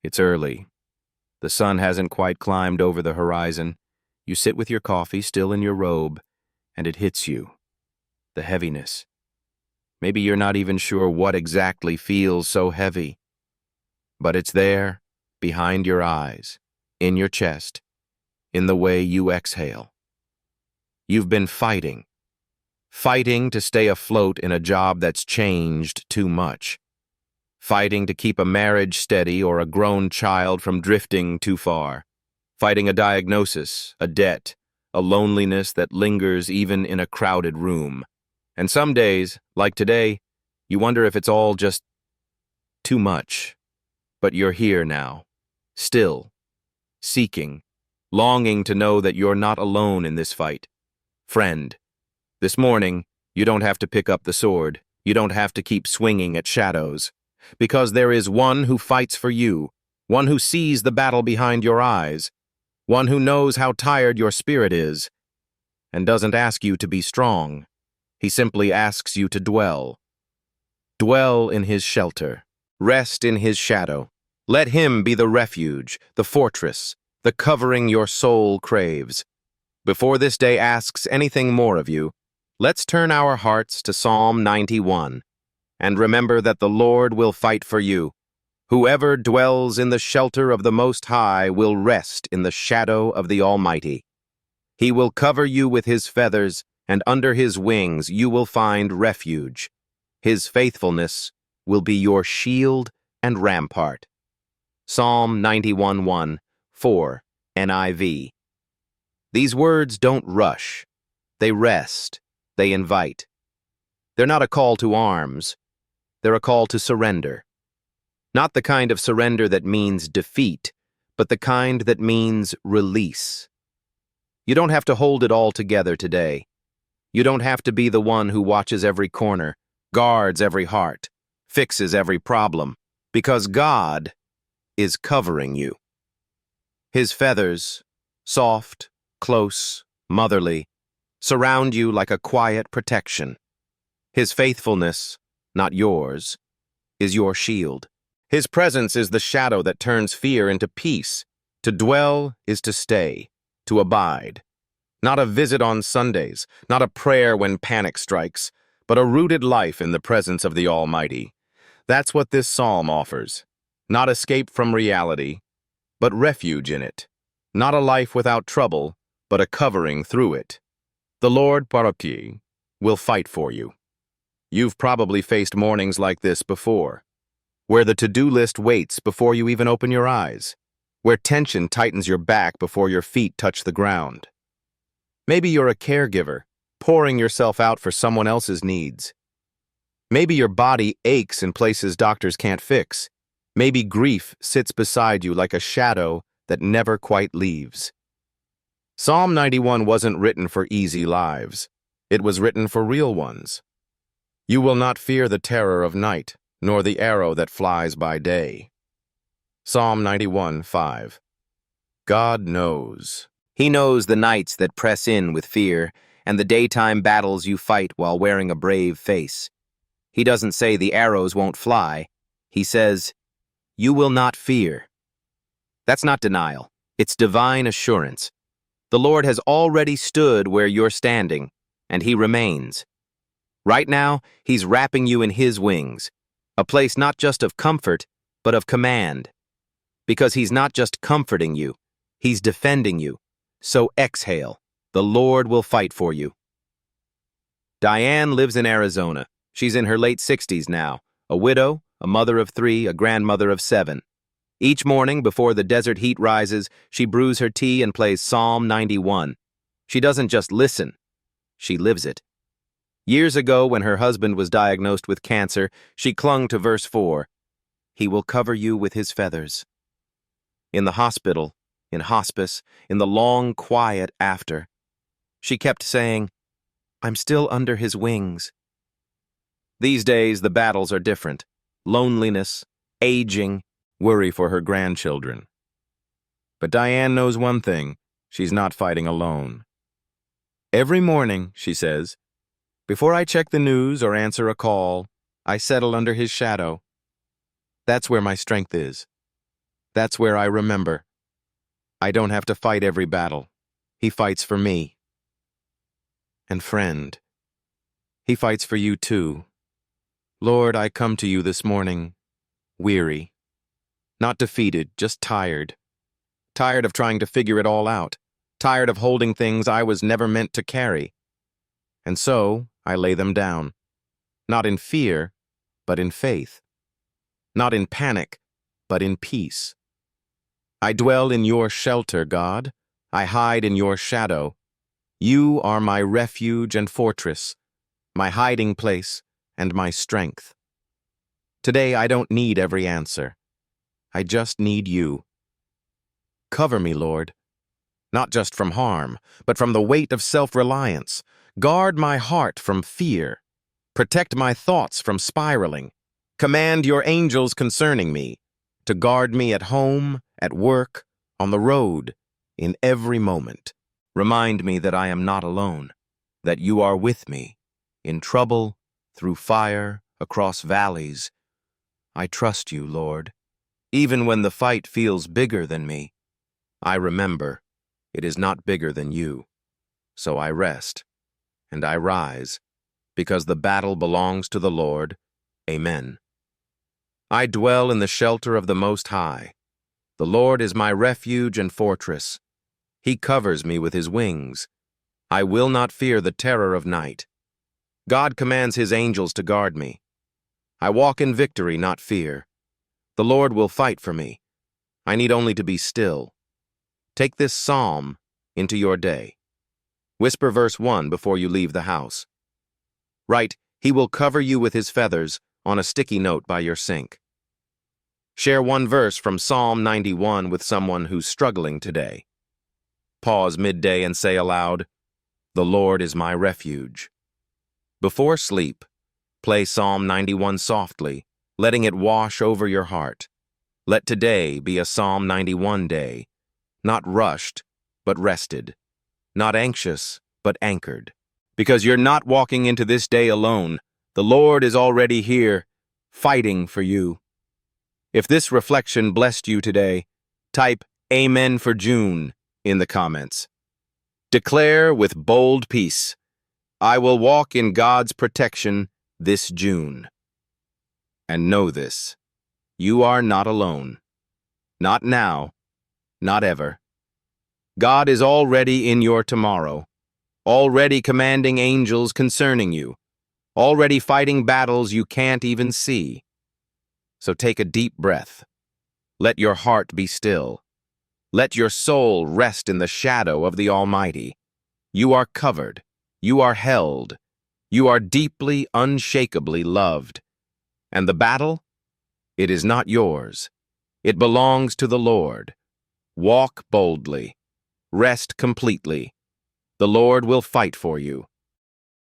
It's early. The sun hasn't quite climbed over the horizon. You sit with your coffee still in your robe, and it hits you. The heaviness. Maybe you're not even sure what exactly feels so heavy. But it's there, behind your eyes, in your chest, in the way you exhale. You've been fighting to stay afloat in a job that's changed too much. Fighting to keep a marriage steady or a grown child from drifting too far. Fighting a diagnosis, a debt, a loneliness that lingers even in a crowded room. And some days, like today, you wonder if it's all just too much. But you're here now, still, seeking, longing to know that you're not alone in this fight. Friend, this morning, you don't have to pick up the sword. You don't have to keep swinging at shadows. Because there is one who fights for you, one who sees the battle behind your eyes, one who knows how tired your spirit is, and doesn't ask you to be strong. He simply asks you to dwell. Dwell in his shelter. Rest in his shadow. Let him be the refuge, the fortress, the covering your soul craves. Before this day asks anything more of you, let's turn our hearts to Psalm 91. And remember that the Lord will fight for you. Whoever dwells in the shelter of the Most High will rest in the shadow of the Almighty. He will cover you with his feathers, and under his wings you will find refuge. His faithfulness will be your shield and rampart. Psalm 91:1, 4, NIV. These words don't rush. They rest. They invite. They're not a call to arms. They're a call to surrender. Not the kind of surrender that means defeat, but the kind that means release. You don't have to hold it all together today. You don't have to be the one who watches every corner, guards every heart, fixes every problem, because God is covering you. His feathers, soft, close, motherly, surround you like a quiet protection. His faithfulness, not yours, is your shield. His presence is the shadow that turns fear into peace. To dwell is to stay, to abide. Not a visit on Sundays, not a prayer when panic strikes, but a rooted life in the presence of the Almighty. That's what this psalm offers. Not escape from reality, but refuge in it. Not a life without trouble, but a covering through it. The Lord, Parapti, will fight for you. You've probably faced mornings like this before, where the to-do list waits before you even open your eyes, where tension tightens your back before your feet touch the ground. Maybe you're a caregiver, pouring yourself out for someone else's needs. Maybe your body aches in places doctors can't fix. Maybe grief sits beside you like a shadow that never quite leaves. Psalm 91 wasn't written for easy lives. It was written for real ones. You will not fear the terror of night, nor the arrow that flies by day. Psalm 91:5. God knows. He knows the nights that press in with fear, and the daytime battles you fight while wearing a brave face. He doesn't say the arrows won't fly. He says, you will not fear. That's not denial. It's divine assurance. The Lord has already stood where you're standing, and he remains. Right now, he's wrapping you in his wings, a place not just of comfort, but of command. Because he's not just comforting you, he's defending you. So exhale. The Lord will fight for you. Diane lives in Arizona. She's in her late 60s now, a widow, a mother of 3, a grandmother of 7. Each morning before the desert heat rises, she brews her tea and plays Psalm 91. She doesn't just listen, she lives it. Years ago, when her husband was diagnosed with cancer, she clung to verse 4. He will cover you with his feathers. In the hospital, in hospice, in the long quiet after, she kept saying, I'm still under his wings. These days, the battles are different. Loneliness, aging, worry for her grandchildren. But Diane knows one thing. She's not fighting alone. Every morning, she says, before I check the news or answer a call, I settle under his shadow. That's where my strength is. That's where I remember. I don't have to fight every battle. He fights for me. And friend, He fights for you too. Lord, I come to you this morning, weary, not defeated, just tired. Tired of trying to figure it all out. Tired of holding things I was never meant to carry. And so, I lay them down. Not in fear, but in faith. Not in panic, but in peace. I dwell in your shelter, God. I hide in your shadow. You are my refuge and fortress, my hiding place and my strength. Today I don't need every answer. I just need you. Cover me, Lord, not just from harm, but from the weight of self-reliance. Guard my heart from fear. Protect my thoughts from spiraling. Command your angels concerning me to guard me at home, at work, on the road, in every moment. Remind me that I am not alone, that you are with me, in trouble, through fire, across valleys. I trust you, Lord. Even when the fight feels bigger than me, I remember it is not bigger than you. So I rest, and I rise, because the battle belongs to the Lord. Amen. I dwell in the shelter of the Most High. The Lord is my refuge and fortress. He covers me with his wings. I will not fear the terror of night. God commands his angels to guard me. I walk in victory, not fear. The Lord will fight for me. I need only to be still. Take this psalm into your day. Whisper verse 1 before you leave the house. Write, "He will cover you with his feathers," on a sticky note by your sink. Share one verse from Psalm 91 with someone who's struggling today. Pause midday and say aloud, "The Lord is my refuge." Before sleep, play Psalm 91 softly, letting it wash over your heart. Let today be a Psalm 91 day, not rushed, but rested, not anxious, but anchored. Because you're not walking into this day alone. The Lord is already here, fighting for you. If this reflection blessed you today, type Amen for June in the comments. Declare with bold peace, I will walk in God's protection this June. And know this, you are not alone. Not now, not ever. God is already in your tomorrow, already commanding angels concerning you, already fighting battles you can't even see. So take a deep breath. Let your heart be still. Let your soul rest in the shadow of the Almighty. You are covered. You are held. You are deeply, unshakably loved. And the battle? It is not yours. It belongs to the Lord. Walk boldly. Rest completely. The Lord will fight for you.